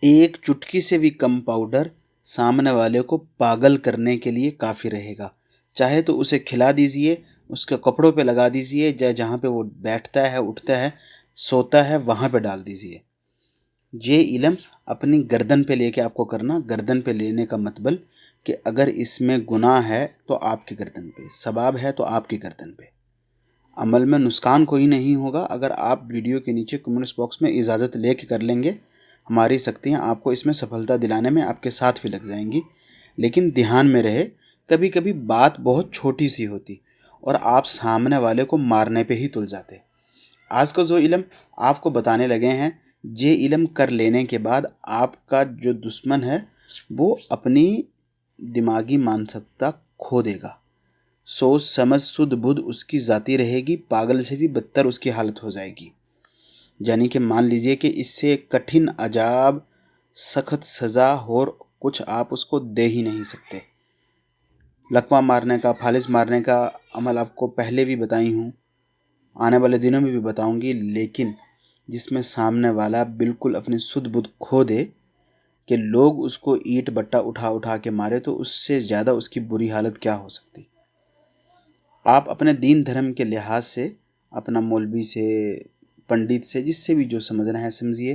एक चुटकी से भी कम पाउडर सामने वाले को पागल करने के लिए काफ़ी रहेगा। चाहे तो उसे खिला दीजिए, उसके कपड़ों पे लगा दीजिए, या जहाँ पे वो बैठता है, उठता है, सोता है, वहाँ पे डाल दीजिए। ये इलम अपनी गर्दन पे लेके आपको करना। गर्दन पे लेने का मतलब कि अगर इसमें गुनाह है तो आपकी गर्दन पे, सवाब है तो आपकी गर्दन पे। अमल में नुकसान कोई नहीं होगा अगर आप वीडियो के नीचे कमेंट्स बॉक्स में इजाज़त लेके कर लेंगे। हमारी शक्तियाँ आपको इसमें सफलता दिलाने में आपके साथ भी लग जाएंगी। लेकिन ध्यान में रहे, कभी कभी बात बहुत छोटी सी होती और आप सामने वाले को मारने पे ही तुल जाते। आज का जो इल्म आपको बताने लगे हैं, ये इल्म कर लेने के बाद आपका जो दुश्मन है वो अपनी दिमागी मानसिकता खो देगा। सोच समझ शुद्ध बुद्ध उसकी जाती रहेगी, पागल से भी बदतर उसकी हालत हो जाएगी। यानी कि मान लीजिए कि इससे कठिन अजाब, सख्त सज़ा और कुछ आप उसको दे ही नहीं सकते। लकवा मारने का, फालिस मारने का अमल आपको पहले भी बताई हूँ, आने वाले दिनों में भी बताऊंगी। लेकिन जिसमें सामने वाला बिल्कुल अपनी सुध बुध खो दे कि लोग उसको ईंट बट्टा उठा उठा के मारे, तो उससे ज़्यादा उसकी बुरी हालत क्या हो सकती। आप अपने दीन धर्म के लिहाज से अपना मौलवी से, पंडित से, जिससे भी जो समझना है समझिए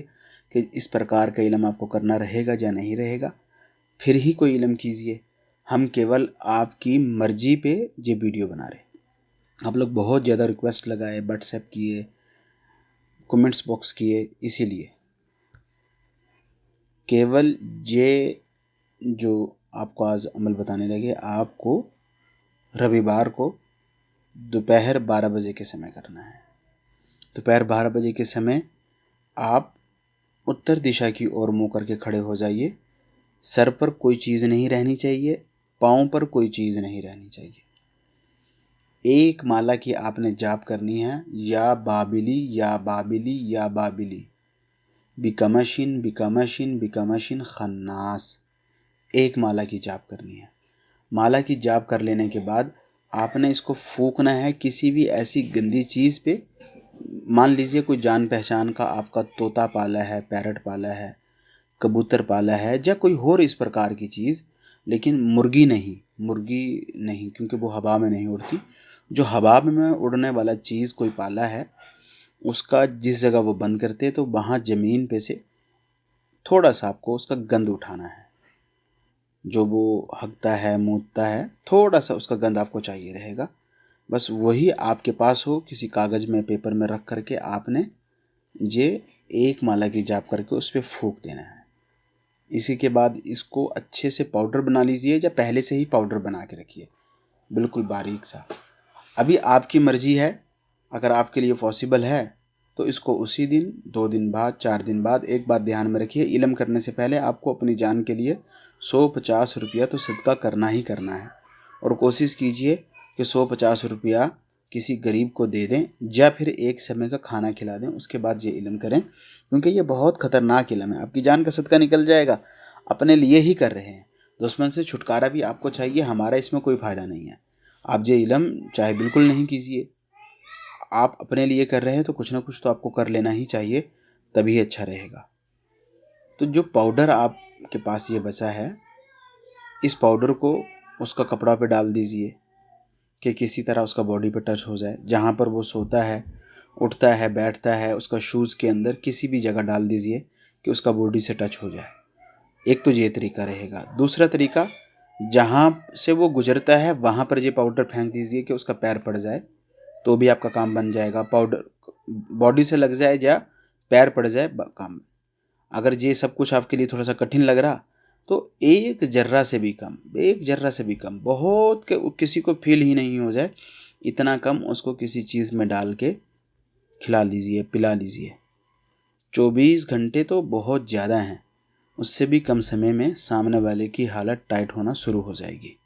कि इस प्रकार का इल्म आपको करना रहेगा या नहीं रहेगा, फिर ही कोई इल्म कीजिए। हम केवल आपकी मर्जी पे ये वीडियो बना रहे। आप लोग बहुत ज़्यादा रिक्वेस्ट लगाए, व्हाट्सएप किए, कमेंट्स बॉक्स किए, इसीलिए केवल ये जो आपको आज अमल बताने लगे, आपको रविवार को दोपहर 12 बजे के समय करना है। दोपहर 12 बजे के समय आप उत्तर दिशा की ओर मुँह करके खड़े हो जाइए। सर पर कोई चीज़ नहीं रहनी चाहिए, पाँव पर कोई चीज़ नहीं रहनी चाहिए। एक माला की आपने जाप करनी है, या बाबिली या बाबिली या बाबिली, बिकमशिन बिकमशिन बिकमशिन खन्नास। एक माला की जाप करनी है। माला की जाप कर लेने के बाद आपने इसको फूकना है किसी भी ऐसी गंदी चीज़ पे। मान लीजिए कोई जान पहचान का आपका तोता पाला है, पैरट पाला है, कबूतर पाला है, या कोई और इस प्रकार की चीज़, लेकिन मुर्गी नहीं, मुर्गी नहीं, क्योंकि वो हवा में नहीं उड़ती। जो हवा में उड़ने वाला चीज़ कोई पाला है, उसका जिस जगह वो बंद करते हैं तो वहाँ ज़मीन पे से थोड़ा सा आपको उसका गंद उठाना है। जो वो हगता है, मूतता है, थोड़ा सा उसका गंद आपको चाहिए रहेगा। बस वही आपके पास हो, किसी कागज़ में, पेपर में रख करके आपने ये एक माला की जाप करके उस पर फूंक देना है। इसी के बाद इसको अच्छे से पाउडर बना लीजिए, या पहले से ही पाउडर बना के रखिए बिल्कुल बारीक सा। अभी आपकी मर्ज़ी है, अगर आपके लिए पॉसिबल है तो इसको उसी दिन, 2 दिन बाद, 4 दिन बाद। एक बात ध्यान में रखिए, इल्म करने से पहले आपको अपनी जान के लिए 150 रुपया तो सदका करना ही करना है। और कोशिश कीजिए कि 150 रुपया किसी गरीब को दे दें, या फिर एक समय का खाना खिला दें, उसके बाद ये इल्म करें। क्योंकि ये बहुत ख़तरनाक इल्म है, आपकी जान का सदका निकल जाएगा। अपने लिए ही कर रहे हैं, दुश्मन से छुटकारा भी आपको चाहिए, हमारा इसमें कोई फ़ायदा नहीं है। आप ये इल्म चाहे बिल्कुल नहीं कीजिए, आप अपने लिए कर रहे हैं तो कुछ ना कुछ तो आपको कर लेना ही चाहिए, तभी अच्छा रहेगा। तो जो पाउडर आपके पास ये बचा है, इस पाउडर को उसका कपड़ा पे डाल दीजिए कि किसी तरह उसका बॉडी पे टच हो जाए। जहाँ पर वो सोता है, उठता है, बैठता है, उसका शूज़ के अंदर किसी भी जगह डाल दीजिए कि उसका बॉडी से टच हो जाए। एक तो ये तरीका रहेगा। दूसरा तरीका, जहाँ से वो गुजरता है वहाँ पर ये पाउडर फेंक दीजिए कि उसका पैर पड़ जाए, तो भी आपका काम बन जाएगा। पाउडर बॉडी से लग जाए या पैर पड़ जाए, काम। अगर ये सब कुछ आपके लिए थोड़ा सा कठिन लग रहा, तो एक जर्रा से भी कम, एक जर्रा से भी कम, बहुत के किसी को फील ही नहीं हो जाए, इतना कम उसको किसी चीज़ में डाल के खिला लीजिए, पिला लीजिए। 24 घंटे तो बहुत ज़्यादा हैं, उससे भी कम समय में सामने वाले की हालत टाइट होना शुरू हो जाएगी।